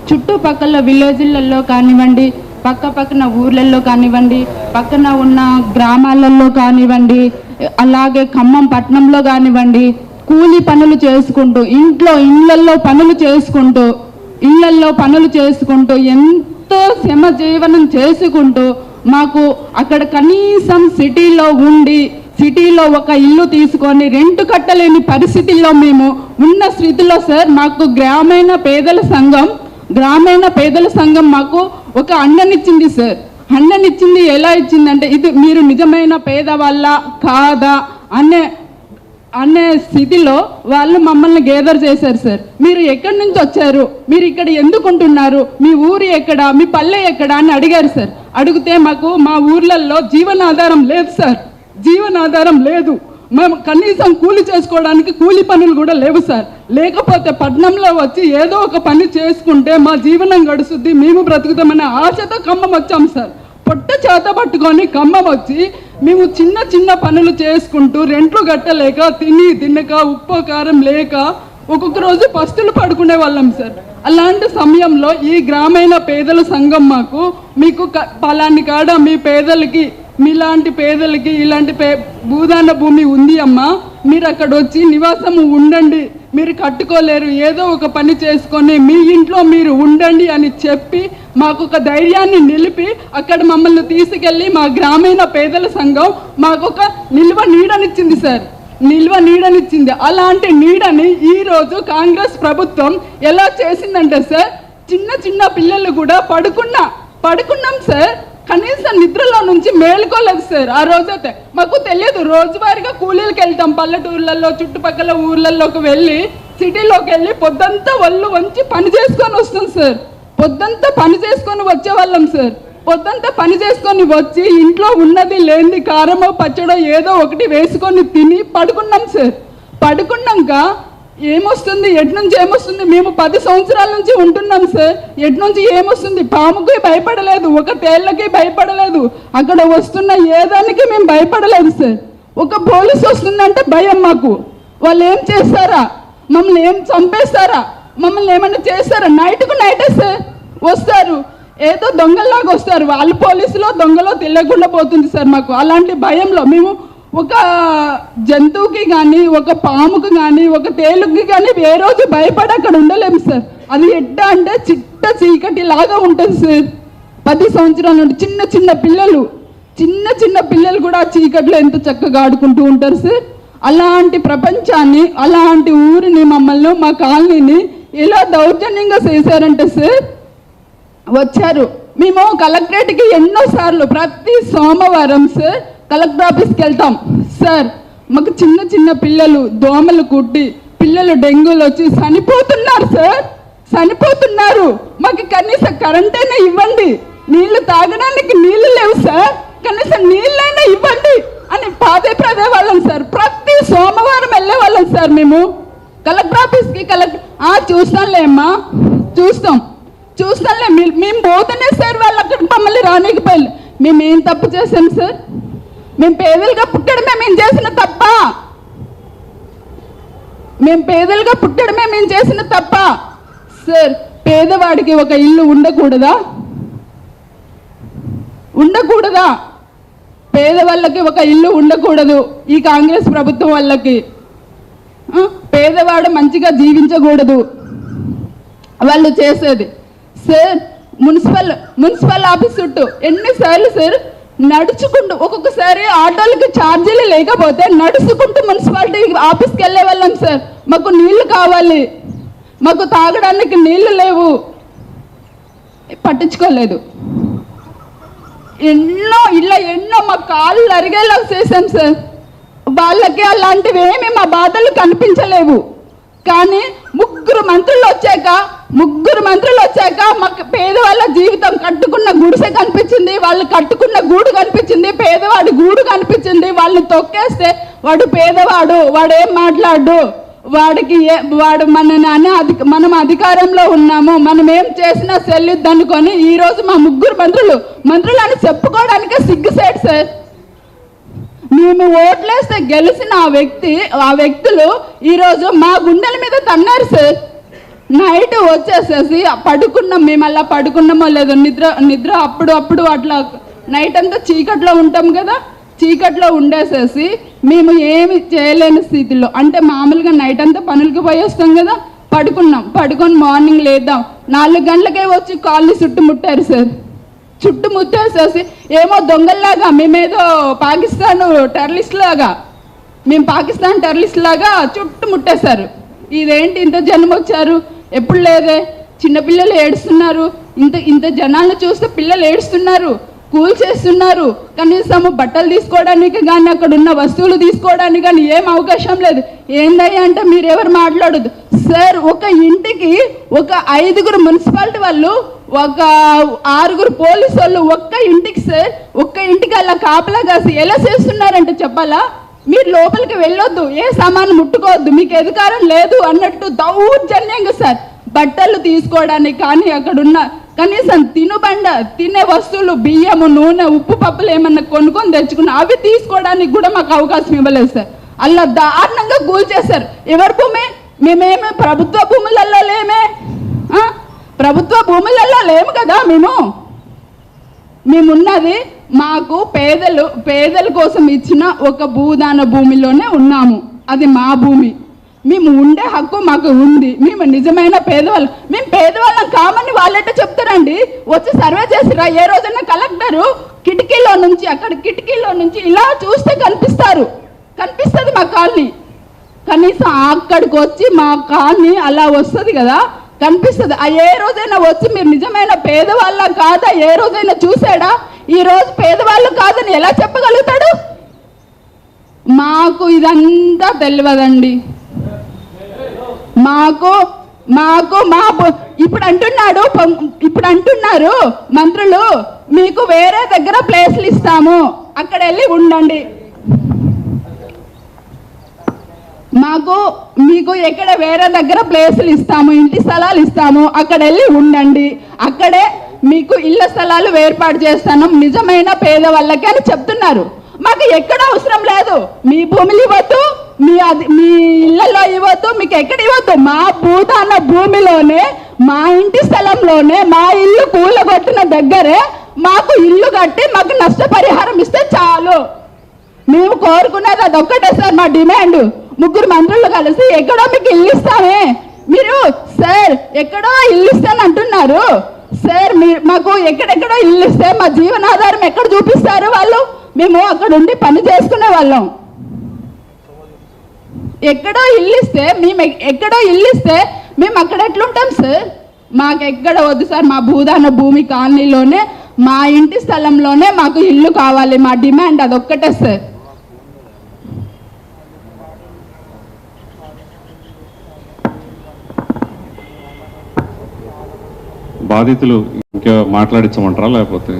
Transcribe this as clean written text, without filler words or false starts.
చుట్టుపక్కల విలేజ్లలో కానివ్వండి, పక్కన ఊర్లలో కానివ్వండి, పక్కన ఉన్న గ్రామాలలో కానివ్వండి, అలాగే ఖమ్మం పట్టణంలో కానివ్వండి, కూలి పనులు చేసుకుంటూ ఇళ్ళల్లో పనులు చేసుకుంటూ ఎంతో శ్రమ జీవనం చేసుకుంటూ మాకు అక్కడ కనీసం సిటీలో ఒక ఇల్లు తీసుకొని రెంట్ కట్టలేని పరిస్థితుల్లో మేము ఉన్న స్థితిలో సార్ మాకు గ్రామీణ పేదల సంఘం మాకు ఒక అండనిచ్చింది సార్. అండనిచ్చింది ఎలా ఇచ్చిందంటే, ఇది మీరు నిజమైన పేదవాళ్ళ కాదా అనే స్థితిలో వాళ్ళు మమ్మల్ని గేదర్ చేశారు సార్. మీరు ఎక్కడి నుంచి వచ్చారు, మీరు ఇక్కడ ఎందుకుంటున్నారు, మీ ఊరు ఎక్కడ, మీ పల్లె ఎక్కడ అని అడిగారు సార్. అడిగితే మాకు మా ఊర్లలో జీవనాధారం లేదు సార్, జీవనాధారం లేదు. మేము కనీసం కూలి చేసుకోవడానికి కూలి పనులు కూడా లేవు సార్. లేకపోతే పట్టణంలో వచ్చి ఏదో ఒక పని చేసుకుంటే మా జీవనం గడుస్తుంది, మేము బ్రతుకుతామనే ఆశతో ఖమ్మం వచ్చాం సార్. పొట్ట చేత పట్టుకొని ఖమ్మం వచ్చి మేము చిన్న పనులు చేసుకుంటూ రెంట్లు కట్టలేక తినక ఉప్పు కారం లేక ఒక్కొక్క రోజు పస్తులు పడుకునే వాళ్ళం సార్. అలాంటి సమయంలో ఈ గ్రామీణ పేదల సంఘం మీకు పలాని కాడ మీ పేదలకి, మీలాంటి పేదలకి ఇలాంటి భూదాన భూమి ఉంది అమ్మా, మీరు అక్కడ వచ్చి నివాసము ఉండండి, మీరు కట్టుకోలేరు, ఏదో ఒక పని చేసుకొని మీ ఇంట్లో మీరు ఉండండి అని చెప్పి మాకు ఒక ధైర్యాన్ని నిలిపి అక్కడ మమ్మల్ని తీసుకెళ్ళి మా గ్రామీణ పేదల సంఘం మాకు ఒక నిల్వ నీడనిచ్చింది సార్, నిల్వ నీడనిచ్చింది. అలాంటి నీడని ఈరోజు కాంగ్రెస్ ప్రభుత్వం ఎలా చేసిందంటే సార్, చిన్న పిల్లలు కూడా పడుకున్నాం సార్, కనీసం నిద్రలో నుంచి మేలుకోలేదు సార్. ఆ రోజైతే మాకు తెలియదు, రోజువారీగా కూలీలకు వెళ్తాం, పల్లెటూర్లలో చుట్టుపక్కల ఊర్లలోకి వెళ్ళి సిటీలోకి వెళ్ళి పొద్దంతా ఒళ్ళు వంచి పని చేసుకొని వస్తాం సార్. పొద్దంతా పని చేసుకొని వచ్చేవాళ్ళం సార్. పొద్దంతా పని చేసుకొని వచ్చి ఇంట్లో ఉన్నది లేనిది కారమో పచ్చడో ఏదో ఒకటి వేసుకొని తిని పడుకున్నాం సార్. పడుకున్నాక ఏమొస్తుంది, ఎట్నుంచి ఏమొస్తుంది, మేము 10 సంవత్సరాల నుంచి ఉంటున్నాం సార్. ఎట్నుంచి ఏమొస్తుంది, పాముకి భయపడలేదు, ఒక తేళ్లకి భయపడలేదు, అక్కడ వస్తున్న ఏదానికి మేము భయపడలేదు సార్. ఒక పోలీసు వస్తుందంటే భయం మాకు. వాళ్ళు ఏం చేస్తారా, మమ్మల్ని ఏం చంపేస్తారా, మమ్మల్ని ఏమైనా చేస్తారా, నైట్కు నైటే సార్ వస్తారు, ఏదో దొంగల్లాగా వస్తారు. వాళ్ళు పోలీసులో దొంగలో తెలియకుండా పోతుంది సార్ మాకు. అలాంటి భయంలో మేము ఒక జంతువుకి కానీ, ఒక పాముకి కానీ, ఒక తేలుకి కానీ ఏ రోజు భయపడి అక్కడ ఉండలేము సార్. అది ఎట్లా అంటే చిట్ట చీకటి లాగా ఉంటుంది సార్. 10 సంవత్సరాల నుండి చిన్న పిల్లలు కూడా చీకట్లో ఎంత చక్కగా ఆడుకుంటూ ఉంటారు సార్. అలాంటి ప్రపంచాన్ని, అలాంటి ఊరిని, మమ్మల్ని, మా కాలనీని ఎలా దౌర్జన్యంగా చేశారంటే సార్, వచ్చారు. మేము కలెక్టరేట్కి ఎన్నోసార్లు ప్రతి సోమవారం సార్ కలెక్టర్ ఆఫీస్కి వెళ్తాం సార్. మాకు చిన్న పిల్లలు దోమలు కుట్టి పిల్లలు డెంగ్యూలు వచ్చి చనిపోతున్నారు సార్, చనిపోతున్నారు. మాకు కనీసం కరెంటైనా ఇవ్వండి, నీళ్లు తాగడానికి నీళ్లు లేవు సార్, కనీసం నీళ్ళైనా ఇవ్వండి అని పదే వాళ్ళం సార్. ప్రతి సోమవారం వెళ్ళే వాళ్ళం సార్ మేము కలెక్టర్ ఆఫీస్కి. చూస్తాంలే అమ్మా, చూస్తాంలే, మేము పోతేనే సార్ వాళ్ళు అక్కడ మమ్మల్ని రానికపోయారు. మేము ఏం తప్పు చేసాం సార్? మేము పేదలుగా పుట్టడమే మేము చేసిన తప్ప? మేము పేదలుగా పుట్టడమే మేము చేసిన తప్ప సార్? పేదవాడికి ఒక ఇల్లు ఉండకూడదా? పేదవాళ్ళకి ఒక ఇల్లు ఉండకూడదు ఈ కాంగ్రెస్ ప్రభుత్వం వాళ్ళకి. పేదవాడు మంచిగా జీవించకూడదు వాళ్ళు చేసేది సార్. మున్సిపల్ ఆఫీస్ చుట్టూ ఎన్నిసార్లు సార్ నడుచుకుంటూ, ఒక్కొక్కసారి ఆటోలకి ఛార్జీలు లేకపోతే నడుచుకుంటూ మున్సిపాలిటీ ఆఫీస్కి వెళ్ళే వాళ్ళం సార్. మాకు నీళ్లు కావాలి, మాకు తాగడానికి నీళ్లు లేవు, పట్టించుకోలేదు. ఎన్నో మా కాళ్ళు అరిగేలా చేశాం సార్. వాళ్ళకి అలాంటివి ఏమి మా బాధలు కనిపించలేవు. కానీ ముగ్గురు మంత్రులు వచ్చాక మాకు పేదవాళ్ళ జీవితం, కట్టుకున్న గుడిసె కనిపించింది, వాళ్ళు కట్టుకున్న గూడు కనిపించింది, పేదవాడి గూడు కనిపించింది. వాళ్ళని తొక్కేస్తే వాడు పేదవాడు, వాడేం మాట్లాడు, వాడు మనం అధికారంలో ఉన్నాము, మనం ఏం చేసినా చెల్లిద్దు అనుకొని ఈరోజు మా ముగ్గురు మంత్రులు అని చెప్పుకోవడానికే సిగ్గుసేట్ సార్. మేము ఓట్లేస్తే గెలిచిన ఆ వ్యక్తులు ఈరోజు మా గుండెల మీద తన్నారు సార్. నైట్ వచ్చేసేసి పడుకున్నాం, మేము అలా పడుకున్నామో లేదో, నిద్ర అప్పుడు అట్లా నైట్ అంతా చీకట్లో ఉంటాం కదా, చీకట్లో ఉండేసేసి మేము ఏమి చేయలేని స్థితిలో, అంటే మామూలుగా నైట్ అంతా పనులకి పోయి వస్తాం కదా, పడుకొని మార్నింగ్ లేద్దాం 4 గంటలకే వచ్చి కాలనీ చుట్టుముట్టారు సార్. చుట్టుముట్టేసేసి ఏమో దొంగల్లాగా మేమేదో పాకిస్తాన్ టెర్రరిస్ట్ లాగా, మేము పాకిస్తాన్ టెర్రరిస్ట్ లాగా చుట్టుముట్టేశారు. ఇదేంటి ఇంత జనం వచ్చారు, ఎప్పుడు లేదే, చిన్నపిల్లలు ఏడుస్తున్నారు, ఇంత జనాలను చూస్తే పిల్లలు ఏడుస్తున్నారు, కూల్ చేస్తున్నారు, కనీసము బట్టలు తీసుకోవడానికి కానీ అక్కడ ఉన్న వస్తువులు తీసుకోవడానికి కానీ ఏం అవకాశం లేదు. ఏందయ్యా అంటే మీరెవరు మాట్లాడదు సార్. ఒక ఇంటికి ఒక 5 మున్సిపాలిటీ వాళ్ళు, ఒక 6 పోలీసు వాళ్ళు ఒక్క ఇంటికి సార్, ఒక్క ఇంటికి అలా కాపలా కాసి ఎలా చేస్తున్నారంటే చెప్పాలా, మీరు లోపలికి వెళ్ళొద్దు, ఏ సామాను ముట్టుకోవద్దు, మీకు అధికారం లేదు అన్నట్టు దౌర్జన్యంగా సార్. బట్టలు తీసుకోవడానికి కానీ అక్కడున్న కనీసం తినే వస్తువులు, బియ్యము, నూనె, ఉప్పు, పప్పులు ఏమన్నా కొనుక్కొని తెచ్చుకున్నా అవి తీసుకోవడానికి కూడా మాకు అవకాశం ఇవ్వలేదు సార్. అలా దారుణంగా కూల్చేశారు. ఎవరి భూమి? మేమేమి ప్రభుత్వ భూములలో లేమే, ప్రభుత్వ భూములలో లేము కదా. మేమున్నది మాకు పేదల కోసం ఇచ్చిన ఒక భూదాన భూమిలోనే ఉన్నాము, అది మా భూమి. మేము ఉండే హక్కు మాకు ఉంది. మేము నిజమైన పేదవాళ్ళం. మేము పేదవాళ్ళం కామని వాళ్ళంటే చెప్తారండి. వచ్చి సర్వే చేసిరా ఏ రోజైనా కలెక్టరు కిటికీలో నుంచి ఇలా చూస్తే కనిపిస్తుంది మా కాలనీ. కనీసం అక్కడికి వచ్చి మా కాలనీ అలా వస్తుంది కదా, కనిపిస్తుంది. ఏ రోజైనా వచ్చి మీరు నిజమైన పేదవాళ్ళ కాదా ఏ రోజైనా చూసాడా? ఈ రోజు పేదవాళ్ళు కాదని ఎలా చెప్పగలుగుతాడు? మాకు ఇదంతా తెలియదండి. మాకు ఇప్పుడు అంటున్నారు మంత్రులు, మీకు వేరే దగ్గర ప్లేస్లు ఇస్తాము, అక్కడ వెళ్ళి ఉండండి. మీకు ఎక్కడ వేరే దగ్గర ప్లేసులు ఇస్తాము, ఇంటి స్థలాలు ఇస్తాము, అక్కడ వెళ్ళి ఉండండి, అక్కడే మీకు ఇళ్ల స్థలాలు ఏర్పాటు చేస్తాను నిజమైన పేదవాళ్ళకి అని చెప్తున్నారు. మాకు ఎక్కడ అవసరం లేదు. మీ భూములు ఇవ్వద్దు, మీ ఇళ్లలో ఇవ్వద్దు, మీకు ఎక్కడ ఇవ్వద్దు. మా భూదాన భూమిలోనే, మా ఇంటి స్థలంలోనే, మా ఇల్లు కూలగొట్టిన దగ్గరే మాకు ఇల్లు కట్టి మాకు నష్టపరిహారం ఇస్తే చాలు. మేము కోరుకునేది అదొక్కటే సార్. మా డిమాండ్ 3 మంత్రులు కలిసి ఎక్కడో మీకు ఇల్లు ఇస్తామే. మీరు సార్ ఎక్కడో ఇల్లు ఇస్తాను అంటున్నారు సార్. మాకు ఎక్కడెక్కడో ఇల్లు ఇస్తే మా జీవనాధారం ఎక్కడ చూపిస్తారు వాళ్ళు? మేము అక్కడ ఉండి పని చేసుకునే వాళ్ళం. ఎక్కడో ఇల్లు ఇస్తే మేము అక్కడ ఎట్లుంటాం సార్? మాకు ఎక్కడ వద్దు సార్. మా భూదాన భూమి కాలనీలోనే, మా ఇంటి స్థలంలోనే మాకు ఇల్లు కావాలి. మా డిమాండ్ అదొక్కటే సార్. బాధితులు ఇంకా మాట్లాడించమంటారా లేకపోతే